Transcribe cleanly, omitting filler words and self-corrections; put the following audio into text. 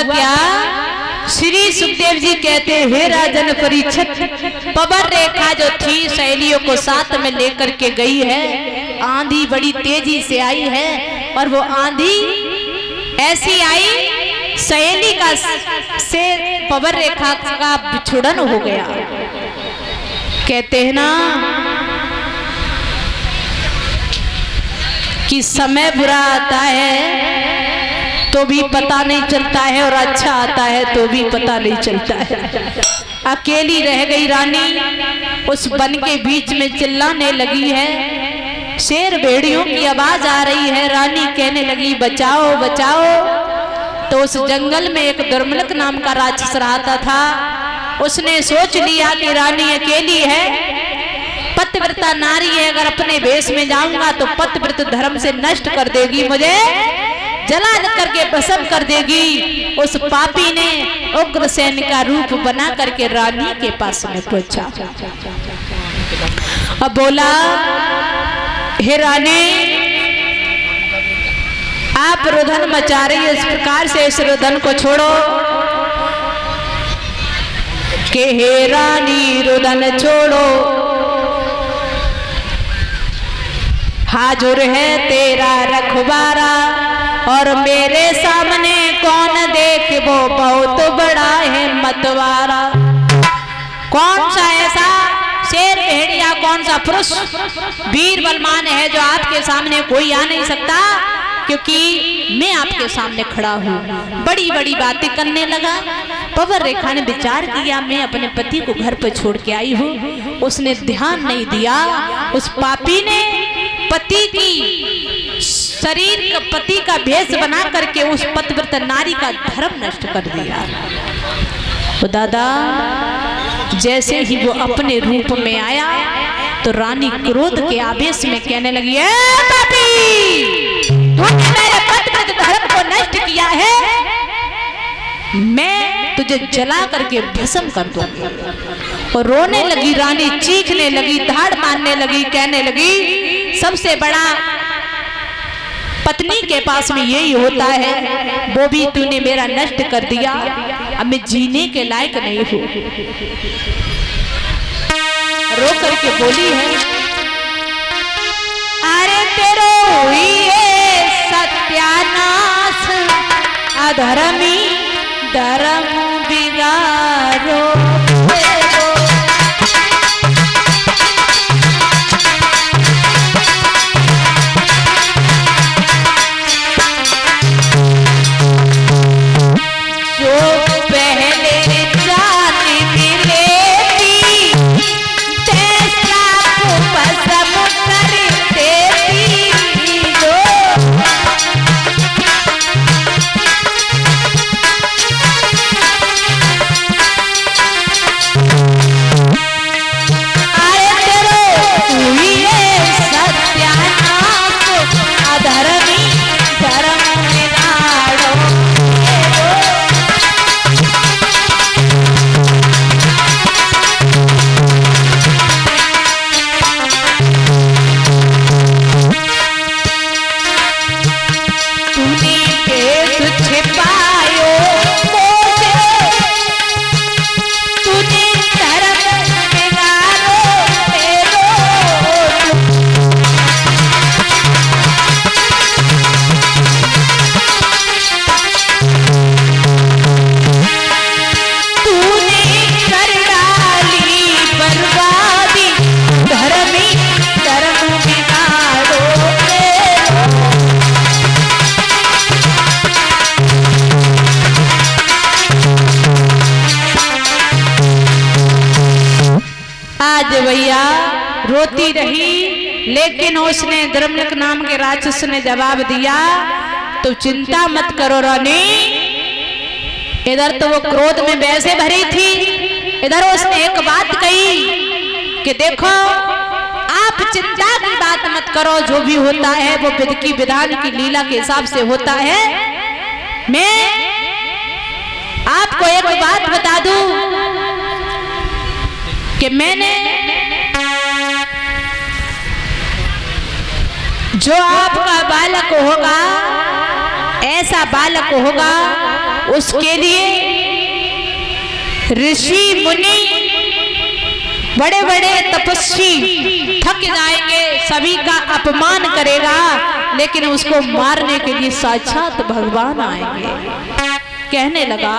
क्या, श्री सुखदेव जी कहते हैं, हे राजन परीक्षित, पवन रेखा जो थी सहेलियों को साथ में लेकर के गई है, आंधी बड़ी तेजी से आई है और वो आंधी ऐसी आई सहेली का से पवन रेखा का बिछुड़न हो गया। कहते हैं ना कि समय बुरा आता है तो भी पता नहीं चलता है और अच्छा आता है तो भी पता नहीं चलता है। अकेली रह गई रानी, उस वन के बीच में चिल्लाने लगी है, शेर भेड़ियों की आवाज आ रही है। रानी कहने लगी बचाओ बचाओ। तो उस जंगल में एक दुर्मलक नाम का राक्षस रहता था। उसने सोच लिया कि रानी अकेली है, पतिव्रता नारी है, अगर अपने वेश में जाऊंगा तो पतिव्रत धर्म से नष्ट कर देगी, मुझे जला करके भस्म कर देगी। उस पापी ने उग्रसेन का रूप बना करके रानी के पास में पहुंचा। अब बोला, हे रानी, आप रुदन मचा रही है, इस प्रकार से इस रुदन को छोड़ो। कि हे रानी रुदन छोड़ो, हाजुर है तेरा रखवारा, और मेरे सामने कौन देख वो बहुत बड़ा है मतवारा। कौन सा ऐसा शेर भेड़िया, कौन सा पुरुष वीर बलवान है जो आपके सामने कोई आ नहीं सकता, क्योंकि मैं आपके सामने खड़ा हूँ। बड़ी बड़ी बातें करने लगा। पवन रेखा ने विचार किया, मैं अपने पति को घर पर छोड़ के आई हूँ। उसने ध्यान नहीं दिया, उस पापी ने पति की शरीर का, पति का भेष बना करके उस पतिव्रत नारी का धर्म नष्ट कर दिया। तो दादा जैसे ही वो अपने रूप में आया तो रानी क्रोध के आवेश में कहने लगी, पापी, तूने मेरे पतिव्रत धर्म को नष्ट किया है, मैं तुझे जला करके भस्म कर दूंगी। और रोने लगी रानी, चीखने लगी, धाड़ मारने लगी, कहने लगी सबसे बड़ा पत्नी के पास में यही होता है, वो भी तूने मेरा नष्ट कर दिया, अब मैं जीने के लायक नहीं हूं। रो करके बोली है, अरे तेरो हुई है सत्यानाश, अधर्मी धर्म बिगाड़ो। भैया रोती रही, लेकिन उसने द्रमलक नाम के राक्षस ने जवाब दिया, तो चिंता मत करो रानी। इधर तो वो क्रोध में वैसे भरी थी, इधर उसने एक बात कही कि देखो आप चिंता की बात मत करो, जो भी होता है वो विधि की विधान की लीला के हिसाब से होता है। मैं आपको एक बात बता दूं कि मैंने जो आपका बालक होगा ऐसा बालक होगा उसके लिए ऋषि मुनि बड़े बड़े तपस्वी थक जाएंगे, सभी का अपमान करेगा, लेकिन उसको मारने के लिए साक्षात भगवान आएंगे। कहने लगा